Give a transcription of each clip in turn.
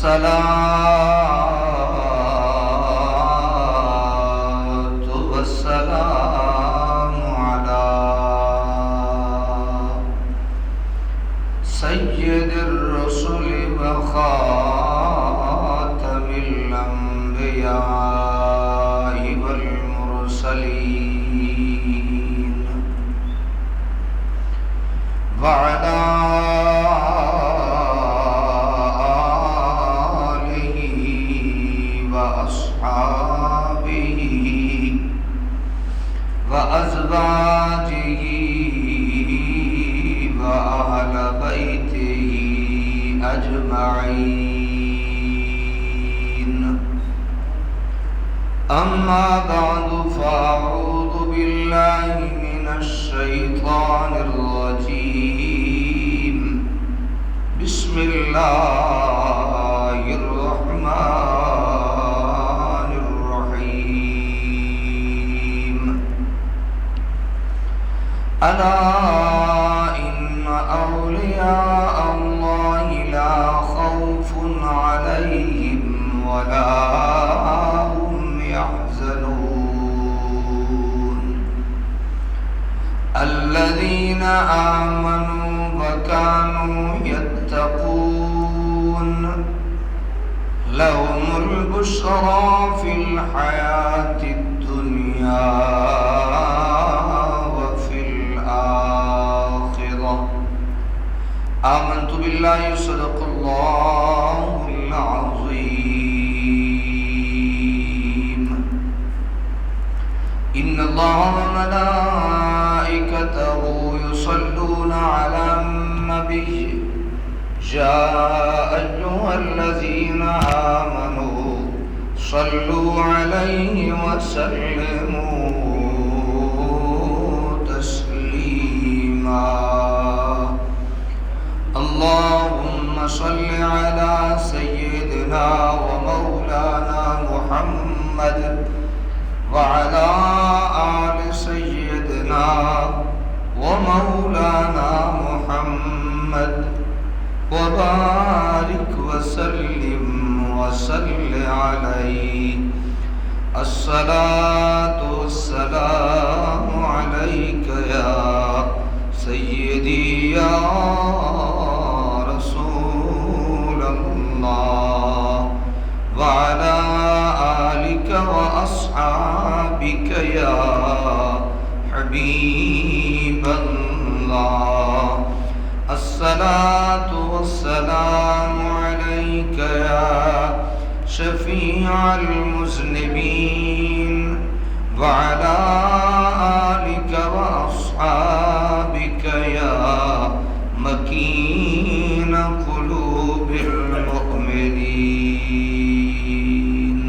الصلاة والسلام على سيد الرسل وخاتم الأنبياء والمرسلين وعلى آله وأصحابه وأزواجه وأهل بيته أجمعين. أما بعد فأعوذ بالله من الشيطان الرجيم. بسم الله الرحمن الرحيم. ألا إن أولياء الله لا خوف عليهم ولا هم يحزنون الذين آمنوا وكانوا يتقون لهم البشرى في الحياة الدنيا وفي الآخرة. آمنت بالله صدق الله العظيم. إن الله وملائكته يصلون على النبي يا أيها الذين آمنوا صلوا عليه وسلموا تسليما. اللهم صل على سيدنا ومولانا محمد وعلى آل سيدنا ومولانا محمد وبارك وسلم وصل عليه. الصلاة والسلام عليك يا سيدي يا رسول الله وعلى آلك وأصحابك يا حبيب الله. الصلاة والسلام عليك يا شفيع المذنبين وعلى آلك وأصحابك يا مكين قلوب المؤمنين.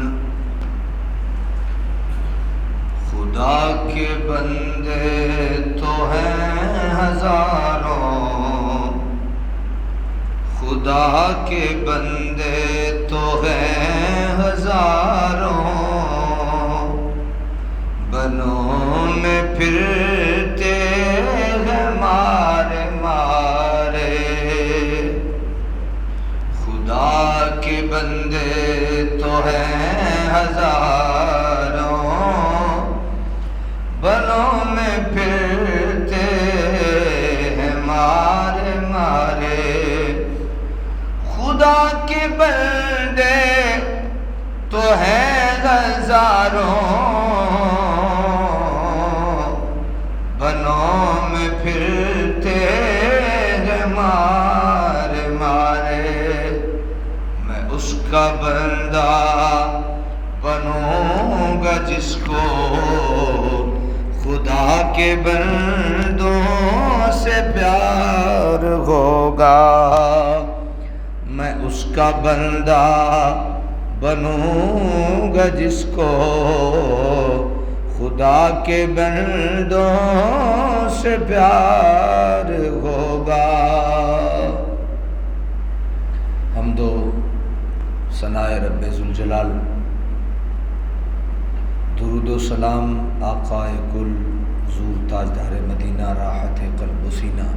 خدا کے بندے تو ہیں ہزاروں، خدا کے بندے تو ہیں ہزاروں، بنوں میں پھرتے ہیں مارے مارے. خدا کے بندے تو ہیں ہزاروں، بنوں میں پھرتے ہیں مارے مارے. خدا کے بندے تو ہیں ہزاروں، بنوں میں پھرتے ہیں مارے مارے. میں اس کا بندہ بنوں گا جس کو خدا کے بندوں سے پیار ہوگا. میں اس کا بندہ بنوں گا جس کو خدا کے بندوں سے پیار ہوگا. حمد و ثناء رب ذوالجلال، درود و سلام آقا کل حضور تاجدار مدینہ راحت قلب و سینہ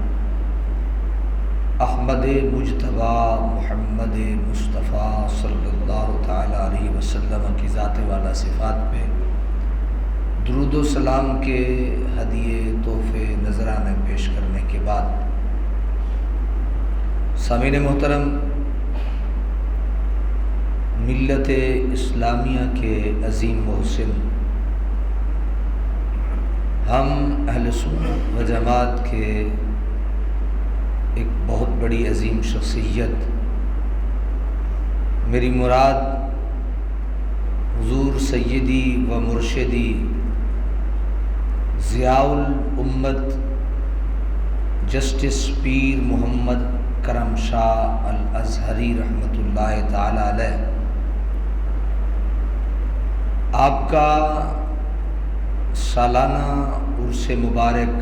احمد مجتبی محمد مصطفیٰ صلی اللہ تعالیٰ علیہ وسلم کی ذات والا صفات پہ درود و سلام کے ہدیے تحفے نذرانے پیش کرنے کے بعد سامعین محترم، ملت اسلامیہ کے عظیم محسن، ہم اہل سنت و جماعت کے ایک بہت بڑی عظیم شخصیت، میری مراد حضور سیدی و مرشدی ضیاء الامت جسٹس پیر محمد کرم شاہ الازہری رحمۃ اللہ تعالی علیہ، آپ کا سالانہ عرس مبارک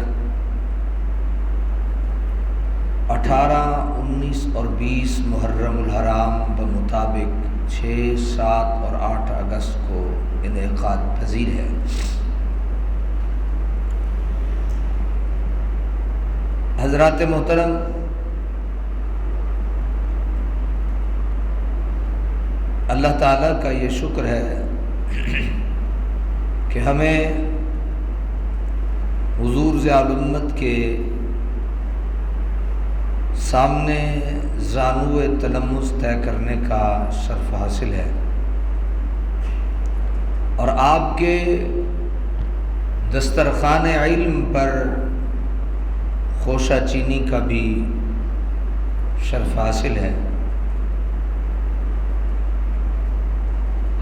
18، 19 اور 20 محرم الحرام بمطابق 6، 7 اور 8 اگست کو انعقاد پذیر ہے۔ حضرات محترم، اللہ تعالیٰ کا یہ شکر ہے کہ ہمیں حضور ضیاء الامت کے سامنے زانو تلمس طے کرنے کا شرف حاصل ہے، اور آپ کے دسترخوان علم پر خوشہ چینی کا بھی شرف حاصل ہے۔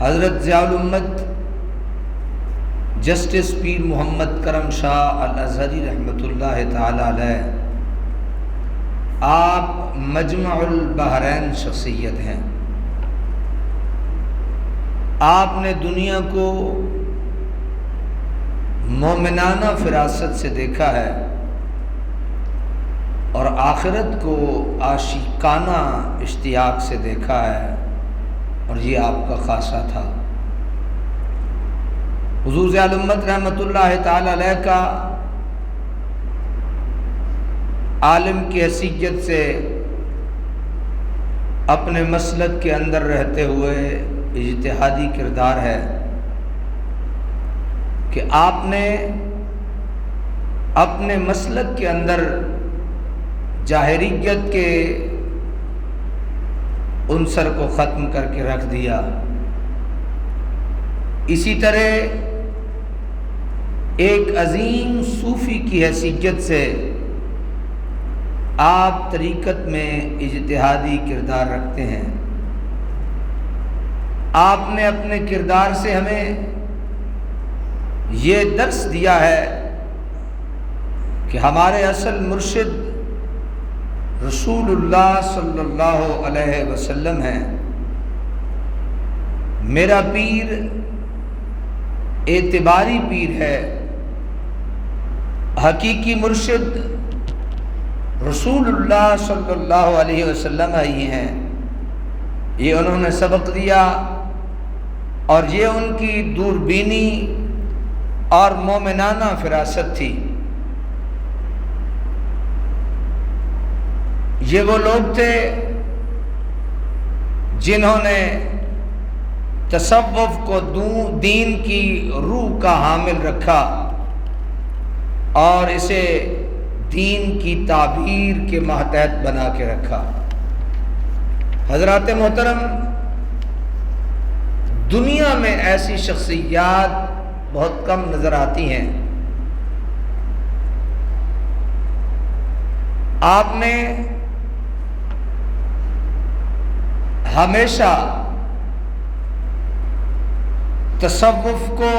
حضرت ضیاء الامت جسٹس پیر محمد کرم شاہ الازہری رحمۃ اللہ تعالی علیہ، آپ مجمع البحرین شخصیت ہیں۔ آپ نے دنیا کو مومنانہ فراست سے دیکھا ہے اور آخرت کو عاشقانہ اشتیاق سے دیکھا ہے، اور یہ آپ کا خاصہ تھا۔ حضور ضیاء الامت رحمۃ اللہ تعالی علیہ کا عالم کی حیثیت سے اپنے مسلک کے اندر رہتے ہوئے اجتہادی کردار ہے کہ آپ نے اپنے مسلک کے اندر جاہریت کے عنصر کو ختم کر کے رکھ دیا۔ اسی طرح ایک عظیم صوفی کی حیثیت سے آپ طریقت میں اجتہادی کردار رکھتے ہیں۔ آپ نے اپنے کردار سے ہمیں یہ درس دیا ہے کہ ہمارے اصل مرشد رسول اللہ صلی اللہ علیہ وسلم ہیں۔ میرا پیر اعتباری پیر ہے، حقیقی مرشد رسول اللہ صلی اللہ علیہ وسلم ہی ہیں۔ یہ انہوں نے سبق دیا، اور یہ ان کی دوربینی اور مومنانہ فراست تھی۔ یہ وہ لوگ تھے جنہوں نے تصوف کو دین کی روح کا حامل رکھا اور اسے دین کی تعبیر کے ماتحت بنا کے رکھا۔ حضرات محترم، دنیا میں ایسی شخصیات بہت کم نظر آتی ہیں۔ آپ نے ہمیشہ تصوف کو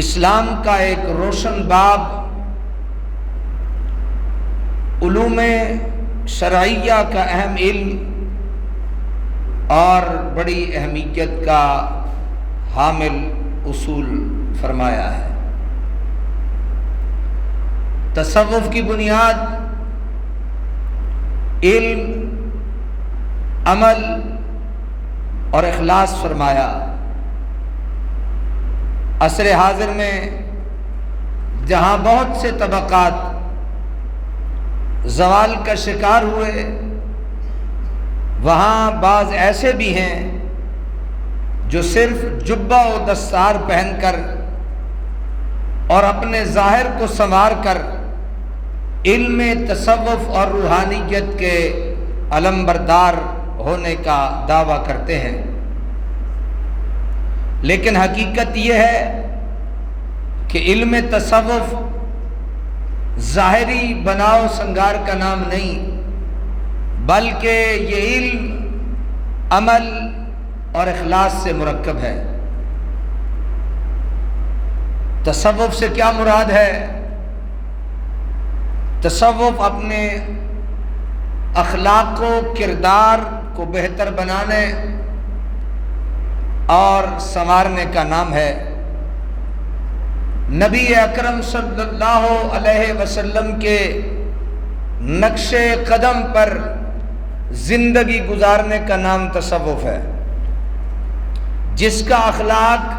اسلام کا ایک روشن باب، علوم شرعیہ کا اہم علم اور بڑی اہمیت کا حامل اصول فرمایا ہے۔ تصوف کی بنیاد علم، عمل اور اخلاص فرمایا۔ عصر حاضر میں جہاں بہت سے طبقات زوال کا شکار ہوئے، وہاں بعض ایسے بھی ہیں جو صرف جبہ و دستار پہن کر اور اپنے ظاہر کو سنوار کر علم تصوف اور روحانیت کے علمبردار ہونے کا دعویٰ کرتے ہیں، لیکن حقیقت یہ ہے کہ علم تصوف ظاہری بناؤ سنگار کا نام نہیں، بلکہ یہ علم عمل اور اخلاص سے مرکب ہے۔ تصوف سے کیا مراد ہے؟ تصوف اپنے اخلاق و کردار کو بہتر بنانے اور سنوارنے کا نام ہے۔ نبی اکرم صلی اللہ علیہ وسلم کے نقش قدم پر زندگی گزارنے کا نام تصوف ہے۔ جس کا اخلاق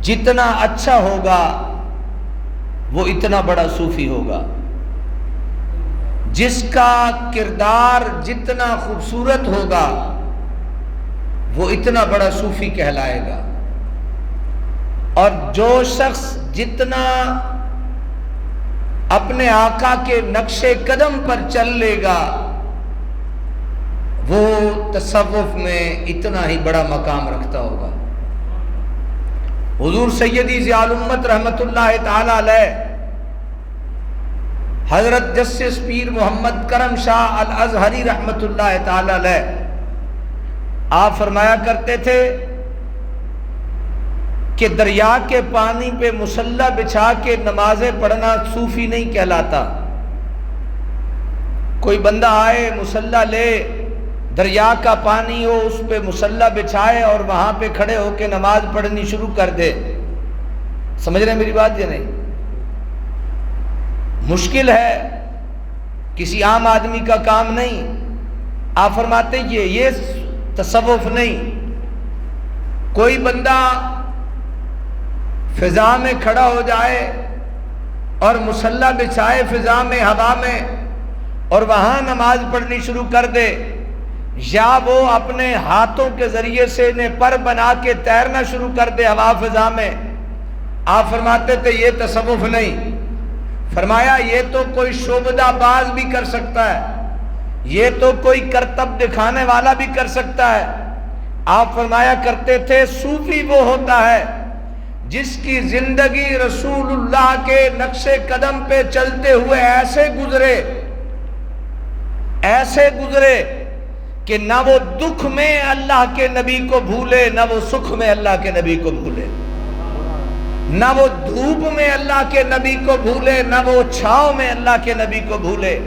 جتنا اچھا ہوگا وہ اتنا بڑا صوفی ہوگا، جس کا کردار جتنا خوبصورت ہوگا وہ اتنا بڑا صوفی کہلائے گا، اور جو شخص جتنا اپنے آقا کے نقش قدم پر چل لے گا وہ تصوف میں اتنا ہی بڑا مقام رکھتا ہوگا۔ حضور سیدی ضیاء الامت رحمت اللہ تعالی علیہ حضرت جسٹس پیر محمد کرم شاہ الازہری رحمت اللہ تعالی علیہ آپ فرمایا کرتے تھے کہ دریا کے پانی پہ مصلی بچھا کے نمازیں پڑھنا صوفی نہیں کہلاتا۔ کوئی بندہ آئے مصلی لے، دریا کا پانی ہو، اس پہ مصلی بچھائے اور وہاں پہ کھڑے ہو کے نماز پڑھنی شروع کر دے، سمجھ رہے ہیں میری بات؟ یہ نہیں، مشکل ہے، کسی عام آدمی کا کام نہیں۔ آپ فرماتے یہ تصوف نہیں۔ کوئی بندہ فضا میں کھڑا ہو جائے اور مصلی بچھائے فضا میں، ہوا میں، اور وہاں نماز پڑھنی شروع کر دے، یا وہ اپنے ہاتھوں کے ذریعے سے انہیں پر بنا کے تیرنا شروع کر دے ہوا فضا میں، آپ فرماتے تھے یہ تصوف نہیں۔ فرمایا یہ تو کوئی شعبدہ باز بھی کر سکتا ہے، یہ تو کوئی کرتب دکھانے والا بھی کر سکتا ہے۔ آپ فرمایا کرتے تھے صوفی وہ ہوتا ہے جس کی زندگی رسول اللہ کے نقش قدم پہ چلتے ہوئے ایسے گزرے کہ نہ وہ دکھ میں اللہ کے نبی کو بھولے، نہ وہ سکھ میں اللہ کے نبی کو بھولے، نہ وہ دھوپ میں اللہ کے نبی کو بھولے، نہ وہ چھاؤں میں اللہ کے نبی کو بھولے،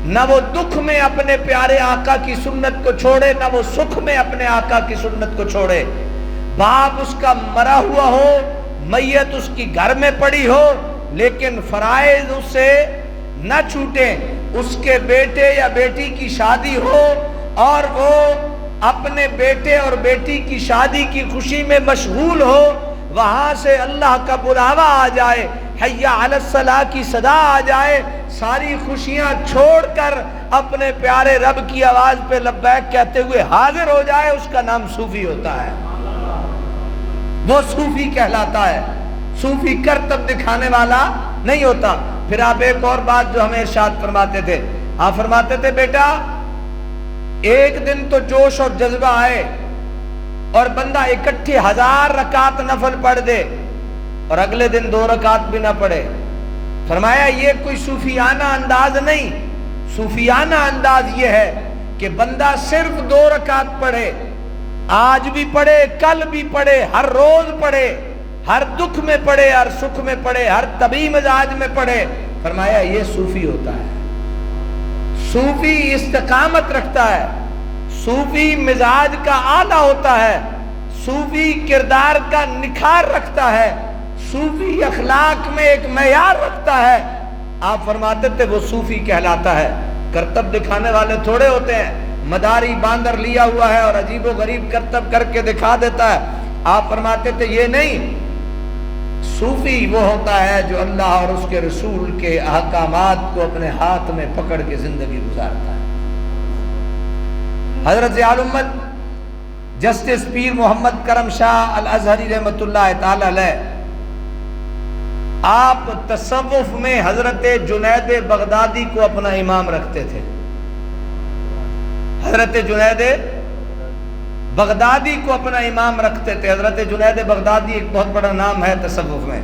نہ وہ دکھ میں اپنے پیارے آقا کی سنت کو چھوڑے، نہ وہ سکھ میں اپنے آقا کی سنت کو چھوڑے۔ باپ اس کا مرا ہوا ہو، میت اس کی گھر میں پڑی ہو، لیکن فرائض اس سے نہ چھوٹیں۔ اس کے بیٹے یا بیٹی کی شادی ہو اور وہ اپنے بیٹے اور بیٹی کی شادی کی خوشی میں مشغول ہو، وہاں سے اللہ کا بلاوا آ جائے، حی علی الصلاۃ کی صدا آ جائے، ساری خوشیاں چھوڑ کر اپنے پیارے رب کی آواز پہ لبیک کہتے ہوئے حاضر ہو جائے، اس کا نام صوفی ہوتا ہے، وہ صوفی کہلاتا ہے۔ صوفی کرتب دکھانے والا نہیں ہوتا۔ پھر آپ ایک اور بات جو ہمیں ارشاد فرماتے تھے، آپ فرماتے تھے بیٹا ایک دن تو جوش اور جذبہ آئے اور بندہ اکٹھی 1000 رکعت نفل پڑھ دے اور اگلے دن 2 رکعت بھی نہ پڑھے۔ فرمایا یہ کوئی صوفیانہ انداز نہیں، صوفیانہ انداز یہ ہے کہ بندہ صرف 2 رکعت پڑھے، آج بھی پڑھے، کل بھی پڑھے، ہر روز پڑھے، ہر دکھ میں پڑھے، ہر سکھ میں پڑھے، ہر طبی مزاج میں پڑھے۔ فرمایا یہ صوفی ہوتا ہے۔ صوفی استقامت رکھتا ہے، صوفی مزاج کا اعلیٰ ہوتا ہے، صوفی کردار کا نکھار رکھتا ہے، صوفی اخلاق میں ایک معیار رکھتا ہے۔ آپ فرماتے تھے وہ صوفی کہلاتا ہے۔ کرتب دکھانے والے تھوڑے ہوتے ہیں، مداری باندر لیا ہوا ہے اور عجیب و غریب کرتب کر کے دکھا دیتا ہے۔ آپ فرماتے تھے یہ نہیں، صوفی وہ ہوتا ہے جو اللہ اور اس کے رسول کے احکامات کو اپنے ہاتھ میں پکڑ کے زندگی گزارتا ہے۔ حضرت عالمت جسٹس پیر محمد کرم شاہ الازہری رحمۃ اللہ تعالی علیہ، آپ تصوف میں حضرت جنید بغدادی کو اپنا امام رکھتے تھے۔ حضرت جنید بغدادی کو اپنا امام رکھتے تھے۔ حضرت جنید بغدادی ایک بہت بڑا نام ہے تصوف میں،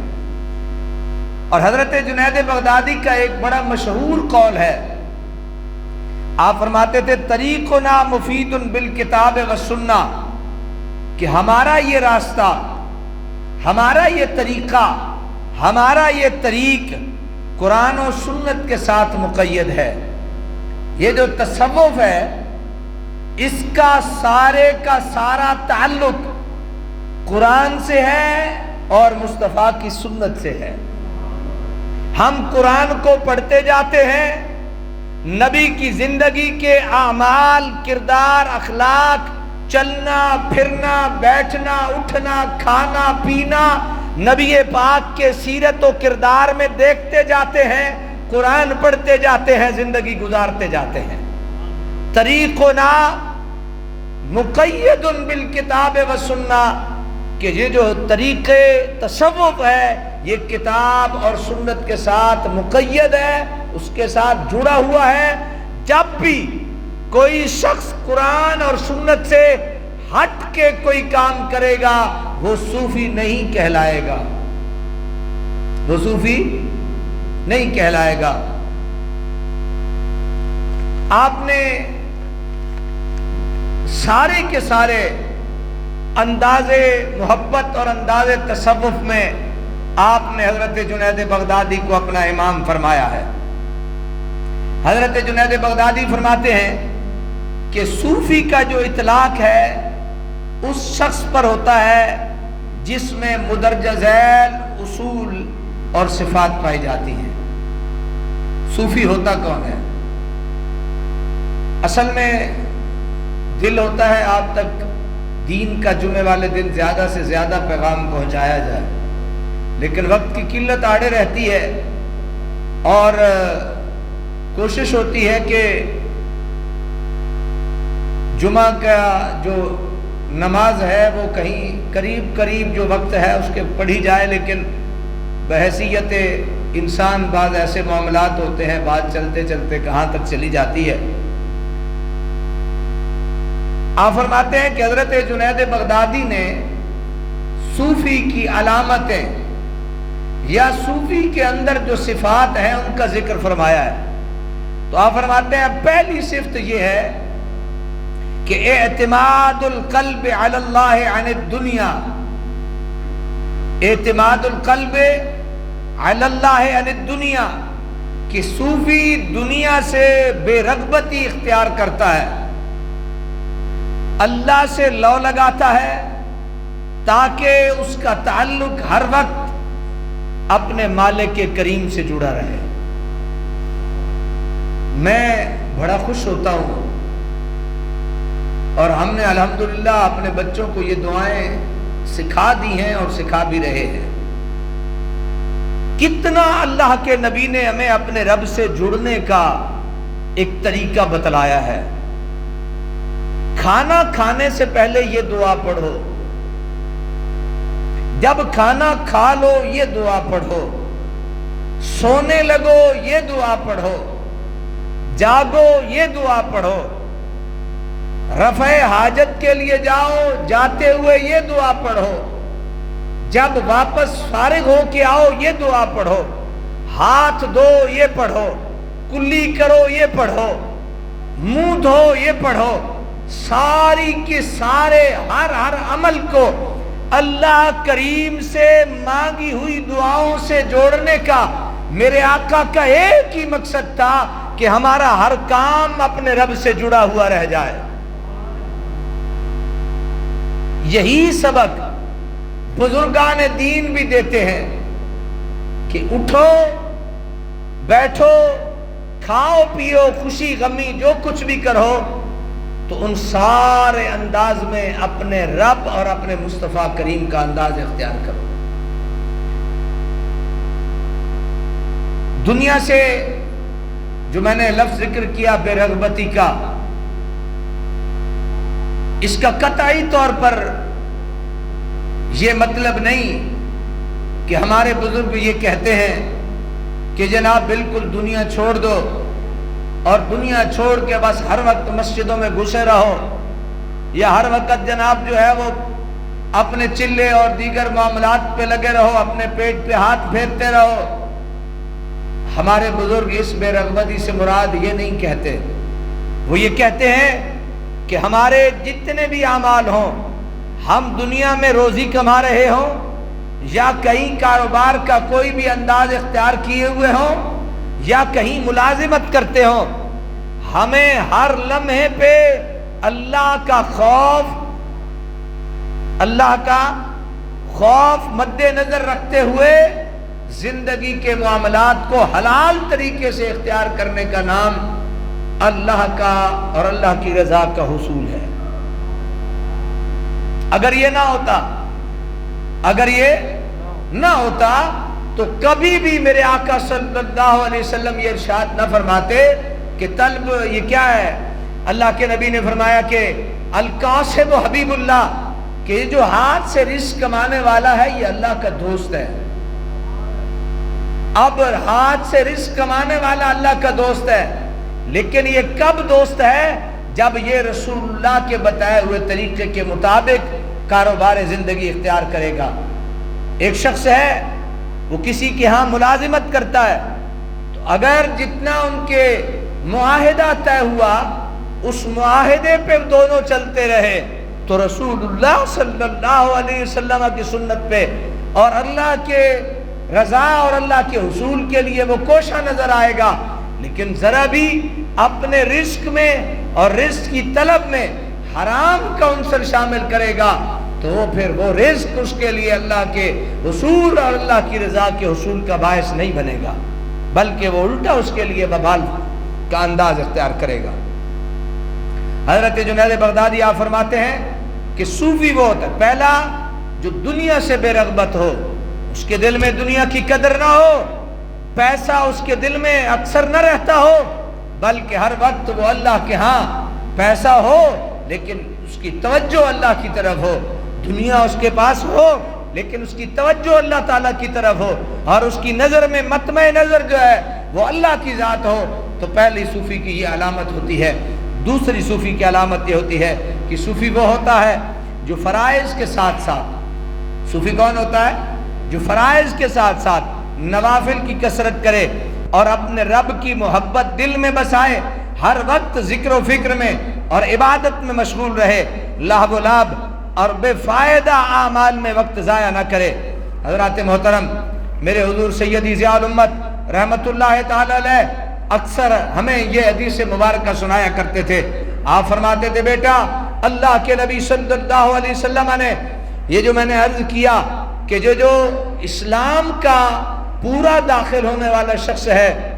اور حضرت جنید بغدادی کا ایک بڑا مشہور قول ہے، آپ فرماتے تھے طریقنا مفید بالکتاب والسنہ، کہ ہمارا یہ راستہ، ہمارا یہ طریقہ، ہمارا یہ طریق قرآن و سنت کے ساتھ مقید ہے۔ یہ جو تصوف ہے اس کا سارے کا سارا تعلق قرآن سے ہے اور مصطفیٰ کی سنت سے ہے۔ ہم قرآن کو پڑھتے جاتے ہیں، نبی کی زندگی کے اعمال، کردار، اخلاق، چلنا پھرنا، بیٹھنا اٹھنا، کھانا پینا، نبی پاک کے سیرت و کردار میں دیکھتے جاتے ہیں، قرآن پڑھتے جاتے ہیں، زندگی گزارتے جاتے ہیں۔ طریقنا مقید بالکتاب والسنہ، کہ یہ جو طریق تصوف ہے یہ کتاب اور سنت کے ساتھ مقید ہے، اس کے ساتھ جڑا ہوا ہے۔ جب بھی کوئی شخص قرآن اور سنت سے ہٹ کے کوئی کام کرے گا وہ صوفی نہیں کہلائے گا، وہ صوفی نہیں کہلائے گا۔ آپ نے سارے کے سارے انداز محبت اور انداز تصوف میں آپ نے حضرت جنید بغدادی کو اپنا امام فرمایا ہے۔ حضرت جنید بغدادی فرماتے ہیں کہ صوفی کا جو اطلاق ہے اس شخص پر ہوتا ہے جس میں مدرجہ ذیل اصول اور صفات پائی جاتی ہیں۔ صوفی ہوتا کون ہے؟ اصل میں دل ہوتا ہے آپ تک دین کا جمعے والے دن زیادہ سے زیادہ پیغام پہنچایا جائے، لیکن وقت کی قلت آڑے رہتی ہے اور کوشش ہوتی ہے کہ جمعہ کا جو نماز ہے وہ کہیں قریب قریب جو وقت ہے اس کے پڑھی جائے، لیکن بحیثیت انسان بعض ایسے معاملات ہوتے ہیں، بات چلتے چلتے کہاں تک چلی جاتی ہے۔ آپ فرماتے ہیں کہ حضرت جنید بغدادی نے صوفی کی علامتیں یا صوفی کے اندر جو صفات ہیں ان کا ذکر فرمایا ہے۔ تو آپ فرماتے ہیں پہلی صفت یہ ہے کہ اعتماد القلب علی اللہ عن الدنیا، اعتماد القلب علی اللہ عن الدنیا، کہ صوفی دنیا سے بے رغبتی اختیار کرتا ہے، اللہ سے لو لگاتا ہے تاکہ اس کا تعلق ہر وقت اپنے مالک کریم سے جڑا رہے۔ میں بڑا خوش ہوتا ہوں اور ہم نے الحمدللہ اپنے بچوں کو یہ دعائیں سکھا دی ہیں اور سکھا بھی رہے ہیں۔ کتنا اللہ کے نبی نے ہمیں اپنے رب سے جڑنے کا ایک طریقہ بتلایا ہے۔ کھانا کھانے سے پہلے یہ دعا پڑھو، جب کھانا کھا لو یہ دعا پڑھو، سونے لگو یہ دعا پڑھو، جاگو یہ دعا پڑھو، رفع حاجت کے لیے جاؤ جاتے ہوئے یہ دعا پڑھو، جب واپس فارغ ہو کے آؤ یہ دعا پڑھو، ہاتھ دھو یہ پڑھو، کلی کرو یہ پڑھو، منہ دھو یہ پڑھو۔ ساری کے سارے ہر عمل کو اللہ کریم سے مانگی ہوئی دعاؤں سے جوڑنے کا میرے آقا کا ایک ہی مقصد تھا کہ ہمارا ہر کام اپنے رب سے جڑا ہوا رہ جائے۔ یہی سبق بزرگان دین بھی دیتے ہیں کہ اٹھو بیٹھو کھاؤ پیو خوشی غمی جو کچھ بھی کرو تو ان سارے انداز میں اپنے رب اور اپنے مصطفیٰ کریم کا انداز اختیار کرو۔ دنیا سے جو میں نے لفظ ذکر کیا بے رغبتی کا، اس کا قطعی طور پر یہ مطلب نہیں کہ ہمارے بزرگ یہ کہتے ہیں کہ جناب بالکل دنیا چھوڑ دو اور دنیا چھوڑ کے بس ہر وقت مسجدوں میں گھسے رہو، یا ہر وقت جناب جو ہے وہ اپنے چلے اور دیگر معاملات پہ لگے رہو، اپنے پیٹ پہ ہاتھ پھیرتے رہو۔ ہمارے بزرگ اس بے رغبتی سے مراد یہ نہیں کہتے، وہ یہ کہتے ہیں کہ ہمارے جتنے بھی اعمال ہوں، ہم دنیا میں روزی کما رہے ہوں یا کہیں کاروبار کا کوئی بھی انداز اختیار کیے ہوئے ہوں یا کہیں ملازمت کرتے ہوں، ہمیں ہر لمحے پہ اللہ کا خوف مد نظر رکھتے ہوئے زندگی کے معاملات کو حلال طریقے سے اختیار کرنے کا نام اللہ کا اور اللہ کی رضا کا حصول ہے۔ اگر یہ نہ ہوتا تو کبھی بھی میرے آقا صلی اللہ علیہ وسلم یہ ارشاد نہ فرماتے کہ طلب یہ کیا ہے۔ اللہ کے نبی نے فرمایا کہ القاسب حبیب اللہ، کہ یہ جو ہاتھ سے رزق کمانے والا ہے یہ اللہ کا دوست ہے۔ اب ہاتھ سے رزق کمانے والا اللہ کا دوست ہے، لیکن یہ کب دوست ہے؟ جب یہ رسول اللہ کے بتائے ہوئے طریقے کے مطابق کاروبار زندگی اختیار کرے گا۔ ایک شخص ہے وہ کسی کے ہاں ملازمت کرتا ہے، تو اگر جتنا ان کے معاہدہ طے ہوا اس معاہدے پہ دونوں چلتے رہے تو رسول اللہ صلی اللہ علیہ وسلم کی سنت پہ اور اللہ کے رضا اور اللہ کے حصول کے لیے وہ کوشاں نظر آئے گا۔ لیکن ذرا بھی اپنے رزق میں اور رزق کی طلب میں حرام کا عنصر شامل کرے گا تو وہ پھر وہ رزق اس کے لیے اللہ کے حصول اور اللہ کی رضا کے حصول کا باعث نہیں بنے گا، بلکہ وہ الٹا اس کے لیے وبال کا انداز اختیار کرے گا۔ حضرت جنید بغدادی آپ فرماتے ہیں کہ صوفی وہ ہوتا ہے پہلا جو دنیا سے بے رغبت ہو، اس کے دل میں دنیا کی قدر نہ ہو، پیسہ اس کے دل میں اکثر نہ رہتا ہو، بلکہ ہر وقت وہ اللہ کے ہاں پیسہ ہو لیکن اس کی توجہ اللہ کی طرف ہو، دنیا اس کے پاس ہو لیکن اس کی توجہ اللہ تعالیٰ کی طرف ہو، اور اس کی نظر میں مطمع نظر جو ہے وہ اللہ کی ذات ہو، تو پہلی صوفی کی یہ علامت ہوتی ہے۔ دوسری صوفی کی علامت یہ ہوتی ہے کہ صوفی وہ ہوتا ہے جو فرائض کے ساتھ ساتھ، صوفی کون ہوتا ہے؟ جو فرائض کے ساتھ ساتھ نوافل کی کثرت کرے اور اپنے رب کی محبت دل میں بسائے، ہر وقت ذکر و فکر میں اور عبادت میں مشغول رہے، لہو و لعب اور بے فائدہ اعمال میں وقت ضائع نہ کرے۔ حضرات محترم، میرے حضور سیدی ضیاء الامت رحمت اللہ تعالی علیہ اکثر ہمیں یہ حدیث مبارکہ سنایا کرتے تھے۔ آپ فرماتے تھے بیٹا اللہ کے نبی صلی اللہ علیہ وسلم نے یہ جو میں نے عرض کیا کہ جو اسلام کا پورا داخل ہونے والا شخص ہے،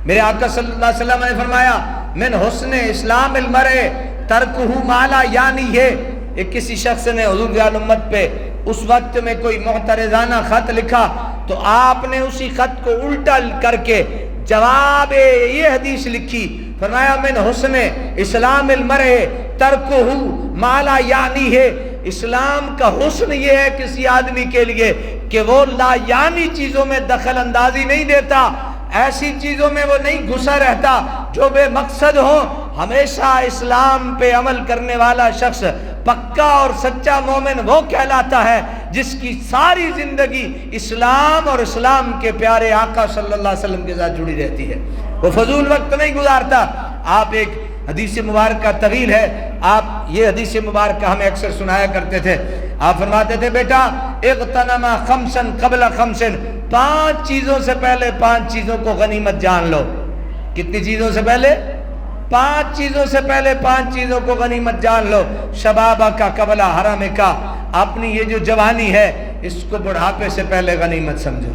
میرے آقا صلی اللہ علیہ وسلم نے فرمایا من حسن اسلام المرء ترکہ ما لا یعنی ہے۔ ایک کسی شخص نے حضور ضیاء الامت پہ اس وقت میں کوئی معترضانہ خط لکھا تو آپ نے اسی خط کو الٹا کر کے جواب یہ حدیث لکھی، فرمایا من حسن اسلام المرء ترکہ ما لا یعنی ہے۔ اسلام کا حسن یہ ہے کسی آدمی کے لیے کہ وہ لا یعنی چیزوں میں دخل اندازی نہیں دیتا، ایسی چیزوں میں وہ نہیں گھسا رہتا جو بے مقصد ہو۔ ہمیشہ اسلام پہ عمل کرنے والا شخص پکا اور سچا مومن وہ کہلاتا ہے جس کی ساری زندگی اسلام اور اسلام کے پیارے آقا صلی اللہ علیہ وسلم کے ساتھ جڑی رہتی ہے، وہ فضول وقت نہیں گزارتا۔ آپ ایک حدیث مبارکہ طویل ہے، آپ یہ حدیث مبارکہ ہمیں اکثر سنایا کرتے تھے۔ آپ فرماتے تھے بیٹا اغتنم خمسن قبل خمسن، 5 چیزوں سے پہلے 5 چیزوں کو غنیمت جان لو۔ کتنی چیزوں سے پہلے؟ 5 چیزوں سے پہلے 5 چیزوں کو غنیمت جان لو۔ شبابہ کا قبل حرم کا، اپنی یہ جو جوانی ہے اس کو بڑھاپے سے پہلے غنیمت سمجھو۔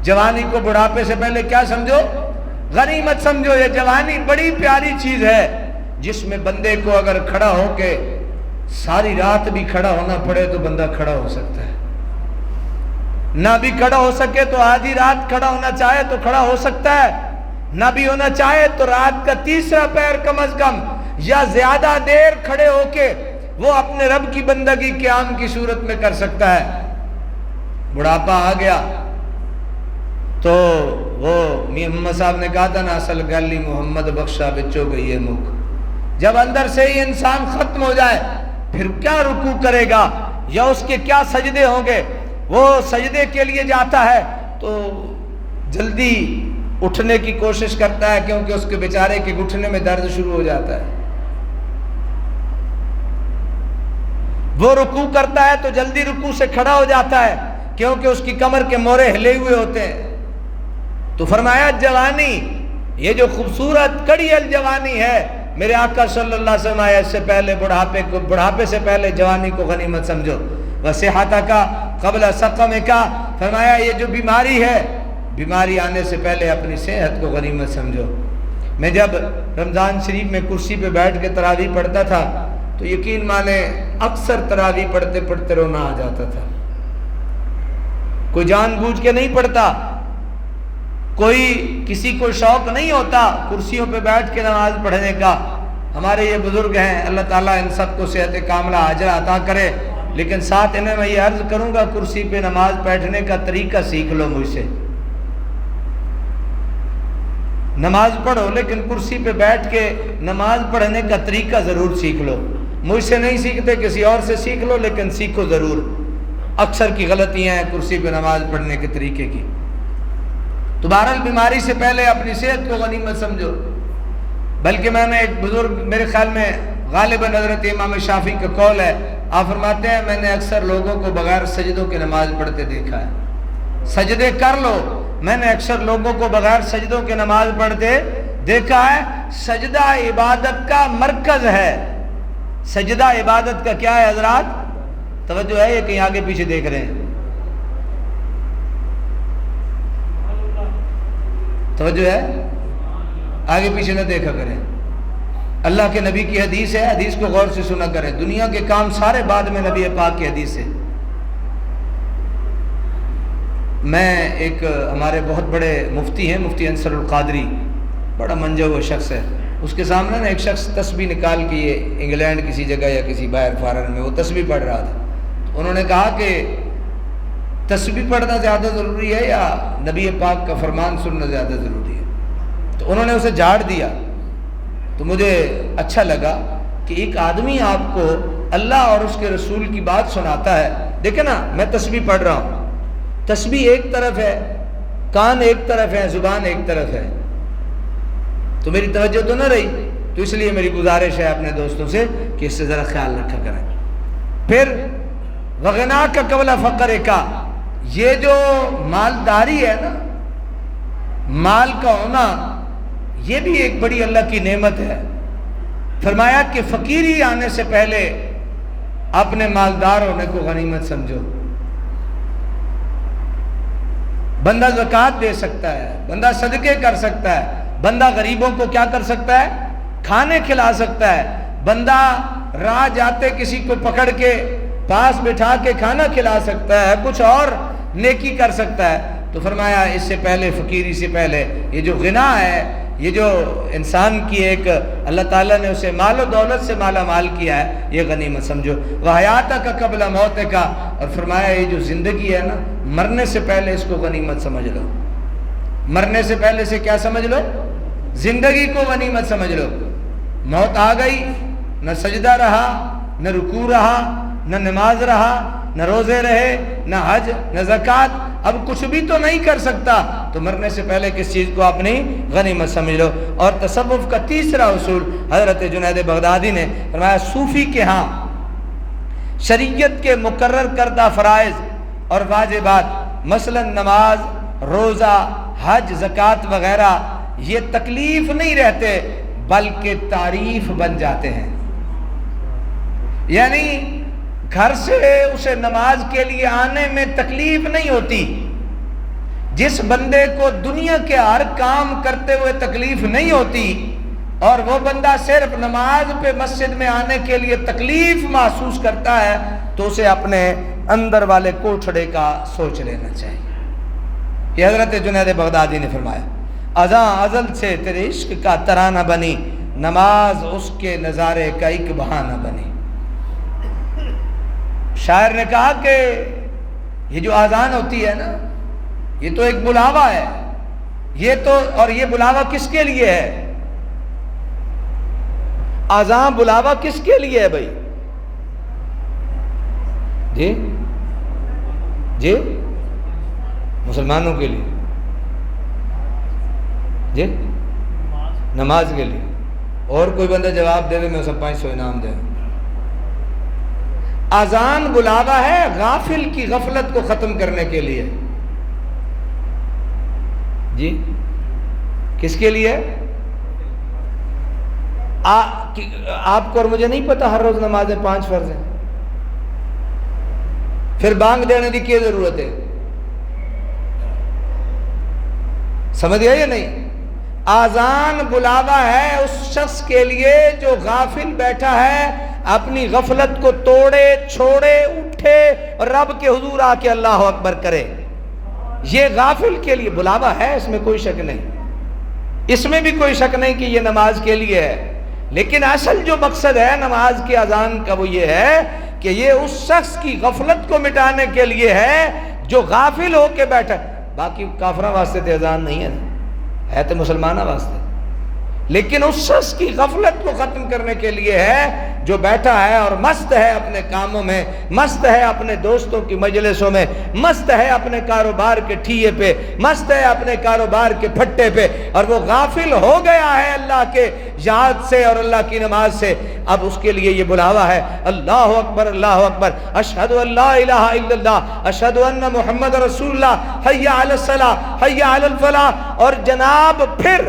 جوانی کو بڑھاپے سے پہلے کیا سمجھو؟ غنیمت سمجھو۔ یہ جوانی بڑی پیاری چیز ہے جس میں بندے کو اگر کھڑا ہو کے ساری رات بھی کھڑا ہونا پڑے تو بندہ کھڑا ہو سکتا ہے۔ نہ بھی کھڑا ہو سکے تو آدھی رات کھڑا ہونا چاہے تو کھڑا ہو سکتا ہے، نہ بھی ہونا چاہے تو رات کا تیسرا پہر کم از کم یا زیادہ دیر کھڑے ہو کے وہ اپنے رب کی بندگی قیام کی صورت میں کر سکتا ہے۔ بڑھاپا آ گیا تو وہ محمد صاحب نے کہا تھا نا، اصل گلی محمد بخشا بچوں گئی ہے مکھ۔ جب اندر سے ہی انسان ختم ہو جائے پھر کیا رکوع کرے گا یا اس کے کیا سجدے ہوں گے؟ وہ سجدے کے لیے جاتا ہے تو جلدی اٹھنے کی کوشش کرتا ہے کیونکہ اس کے بیچارے کے گھٹنے میں درد شروع ہو جاتا ہے۔ وہ رکوع کرتا ہے تو جلدی رکوع سے کھڑا ہو جاتا ہے کیونکہ اس کی کمر کے مورے ہلے ہوئے ہوتے ہیں۔ تو فرمایا جوانی، یہ جو خوبصورت کڑی الجوانی ہے، میرے آقا صلی اللہ علیہ وسلم اس سے پہلے بڑھاپے سے پہلے جوانی کو غنیمت سمجھو۔ وصحتک قبل سقمک، فرمایا یہ جو بیماری ہے، بیماری آنے سے پہلے اپنی صحت کو غنیمت سمجھو۔ میں جب رمضان شریف میں کرسی پہ بیٹھ کے تراویح پڑھتا تھا تو یقین مانے اکثر تراویح پڑھتے پڑھتے رونا آ جاتا تھا۔ کوئی جان بوجھ کے نہیں پڑھتا، کوئی کسی کو شوق نہیں ہوتا کرسیوں پہ بیٹھ کے نماز پڑھنے کا۔ ہمارے یہ بزرگ ہیں، اللہ تعالیٰ ان سب کو صحت کاملہ عاجلہ عطا کرے، لیکن ساتھ انہیں میں یہ عرض کروں گا کرسی پہ نماز بیٹھنے کا طریقہ سیکھ لو مجھ سے۔ نماز پڑھو لیکن کرسی پہ بیٹھ کے نماز پڑھنے کا طریقہ ضرور سیکھ لو۔ مجھ سے نہیں سیکھتے کسی اور سے سیکھ لو، لیکن سیکھو ضرور۔ اکثر کی غلطیاں ہیں کرسی پہ نماز پڑھنے کے طریقے کی۔ تو بہرحال بیماری سے پہلے اپنی صحت کو غنیمت سمجھو۔ بلکہ میں نے ایک بزرگ، میرے خیال میں غالباً حضرت امام شافعی کا قول ہے، آپ فرماتے ہیں میں نے اکثر لوگوں کو بغیر سجدوں کے نماز پڑھتے دیکھا ہے۔ سجدے کر لو، میں نے اکثر لوگوں کو بغیر سجدوں کے نماز پڑھتے دیکھا ہے۔ سجدہ عبادت کا مرکز ہے۔ سجدہ عبادت کا کیا ہے حضرات؟ توجہ ہے، یہ کہیں آگے پیچھے دیکھ رہے ہیں؟ توجہ ہے، آگے پیچھے نہ دیکھا کریں۔ اللہ کے نبی کی حدیث ہے، حدیث کو غور سے سنا کریں۔ دنیا کے کام سارے بعد میں نبی پاک کی حدیث ہے۔ میں ایک ہمارے بہت بڑے مفتی ہیں، مفتی انصر القادری، بڑا منجا ہوا شخص ہے، اس کے سامنے نا ایک شخص تسبیح نکال کے، یہ انگلینڈ کسی جگہ یا کسی باہر فارن میں وہ تسبیح پڑھ رہا تھا، تو انہوں نے کہا کہ تسبیح پڑھنا زیادہ ضروری ہے یا نبی پاک کا فرمان سننا زیادہ ضروری ہے؟ تو انہوں نے اسے جھاڑ دیا۔ تو مجھے اچھا لگا کہ ایک آدمی آپ کو اللہ اور اس کے رسول کی بات سناتا ہے۔ دیکھیں نا، میں تسبیح پڑھ رہا ہوں، تسبیح ایک طرف ہے، کان ایک طرف ہے، زبان ایک طرف ہے، تو میری توجہ تو نہ رہی۔ تو اس لیے میری گزارش ہے اپنے دوستوں سے کہ اس سے ذرا خیال رکھا کریں۔ پھر وغنا کا قبل فقر کا، یہ جو مالداری ہے نا، مال کا ہونا، یہ بھی ایک بڑی اللہ کی نعمت ہے۔ فرمایا کہ فقیری آنے سے پہلے اپنے مالدار ہونے کو غنیمت سمجھو۔ بندہ زکوٰۃ دے سکتا ہے، بندہ صدقے کر سکتا ہے، بندہ غریبوں کو کیا کر سکتا ہے؟ کھانے کھلا سکتا ہے، بندہ راہ جاتے کسی کو پکڑ کے پاس بٹھا کے کھانا کھلا سکتا ہے، کچھ اور نیکی کر سکتا ہے۔ تو فرمایا اس سے پہلے، فقیری سے پہلے، یہ جو غنا ہے، یہ جو انسان کی ایک اللہ تعالیٰ نے اسے مال و دولت سے مالا مال کیا ہے، یہ غنیمت سمجھو۔ وحیاتہ کا قبل موت کا، اور فرمایا یہ جو زندگی ہے نا، مرنے سے پہلے اس کو غنیمت سمجھ لو۔ مرنے سے پہلے سے کیا سمجھ لو؟ زندگی کو غنیمت سمجھ لو۔ موت آ گئی، نہ سجدہ رہا، نہ رکوع رہا، نہ نماز رہا، نہ روزے رہے، نہ حج، نہ زکوٰۃ، اب کچھ بھی تو نہیں کر سکتا، تو مرنے سے پہلے کس چیز کو اپنی غنیمت سمجھ لو۔ اور تصوف کا تیسرا اصول حضرت جنید بغدادی نے فرمایا، صوفی کے ہاں شریعت کے مقرر کردہ فرائض اور واجبات، مثلا نماز، روزہ، حج، زکوٰۃ وغیرہ، یہ تکلیف نہیں رہتے بلکہ تعریف بن جاتے ہیں۔ یعنی گھر سے اسے نماز کے لیے آنے میں تکلیف نہیں ہوتی۔ جس بندے کو دنیا کے ہر کام کرتے ہوئے تکلیف نہیں ہوتی اور وہ بندہ صرف نماز پہ مسجد میں آنے کے لیے تکلیف محسوس کرتا ہے، تو اسے اپنے اندر والے کوٹھڑے کا سوچ لینا چاہیے۔ یہ حضرت جنید بغدادی نے فرمایا، اذاں ازل سے تیرے عشق کا ترانہ بنی، نماز اس کے نظارے کا ایک بہانہ بنی۔ شاعر نے کہا کہ یہ جو اذان ہوتی ہے نا، یہ تو ایک بلاوا ہے، یہ تو، اور یہ بلاوا کس کے لیے ہے؟ اذان بلاوا کس کے لیے ہے بھائی؟ جی جی مسلمانوں کے لیے، جی نماز کے لیے۔ اور کوئی بندہ جواب دے دے، میں اسے 500 انعام دے۔ اذان بلاوا ہے غافل کی غفلت کو ختم کرنے کے لیے۔ جی کس کے لیے؟ آپ کو اور مجھے نہیں پتا ہر روز نمازیں 5 فرض ہیں، پھر بانگ دینے کی کیا ضرورت ہے؟ سمجھ گئے یا نہیں؟ اذان بلاوا ہے اس شخص کے لیے جو غافل بیٹھا ہے، اپنی غفلت کو توڑے چھوڑے اٹھے اور رب کے حضور آ کے اللہ اکبر کرے۔ یہ غافل کے لیے بلاوا ہے، اس میں کوئی شک نہیں، اس میں بھی کوئی شک نہیں کہ یہ نماز کے لیے ہے۔ لیکن اصل جو مقصد ہے نماز کی اذان کا وہ یہ ہے کہ یہ اس شخص کی غفلت کو مٹانے کے لیے ہے جو غافل ہو کے بیٹھا۔ باقی کافروں واسطے تو اذان نہیں ہے تو مسلمانوں واسطے، لیکن اس شخص کی غفلت کو ختم کرنے کے لیے ہے جو بیٹھا ہے اور مست ہے اپنے کاموں میں، مست ہے اپنے دوستوں کی مجلسوں میں، مست ہے اپنے کاروبار کے ٹھیے پہ، مست ہے اپنے کاروبار کے پھٹے پہ، اور وہ غافل ہو گیا ہے اللہ کے یاد سے اور اللہ کی نماز سے۔ اب اس کے لیے یہ بلاوا ہے، اللہ اکبر اللہ اکبر، اشہد ان لا الہ الا اللہ، اشہد ان محمد رسول اللہ، حی علی الصلاۃ حی علی الفلاح۔ اور جناب پھر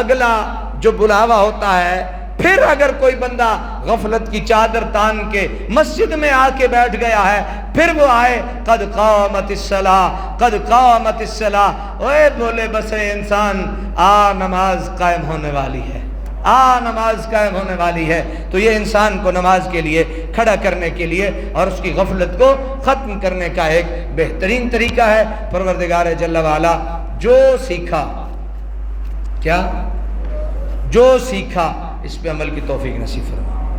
اگلا جو بلاوا ہوتا ہے، پھر اگر کوئی بندہ غفلت کی چادر تان کے مسجد میں آ کے بیٹھ گیا ہے، پھر وہ آئے، قد قامت الصلاۃ قد قامت الصلاۃ، اوے بولے بسے انسان، آ نماز قائم ہونے والی ہے، آ نماز قائم ہونے والی ہے۔ تو یہ انسان کو نماز کے لیے کھڑا کرنے کے لیے اور اس کی غفلت کو ختم کرنے کا ایک بہترین طریقہ ہے۔ پروردگار جل وعلا جو سیکھا، کیا جو سیکھا، اس پہ عمل کی توفیق نصیب فرما۔